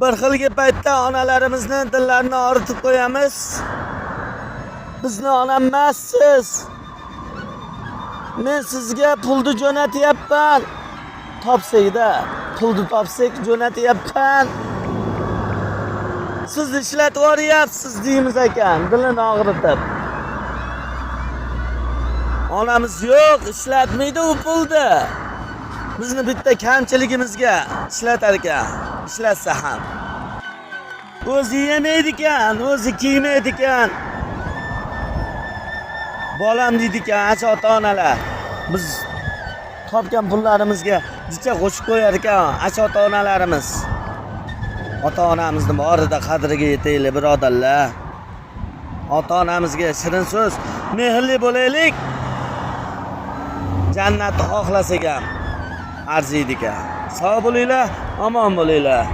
Bir xilgi paytda onalarimizni dillarini og'ritib qo'yamiz. Bizni onam emassiz. Men sizga pulni jo'natyapman. Topsak-da, pulni topsak jo'natyapman. Siz ishlatib yuboryapsiz deymiz ekan, dilini og'ritib. Onamiz yo'q, ishlatmaydi u pulni. Bizni bitta kamchiligimizga ishlatar ekan, ishlatsa ham. O'zi yemaydi ekan, o'zi kiymaydi ekan. Bolam deydi ekan, acha ota-onalar. Biz topgan pullarimizga jicha qo'shib qo'yar ekan, acha ota-onalarimiz. Ota-onamizni borida qadriga yetaylik, birodarlar. Ota-onamizga shirin so'z, mehrli bo'laylik. Jannatni xohlasak ham arziydi ekan. Sog' bo'linglar, omon bo'linglar.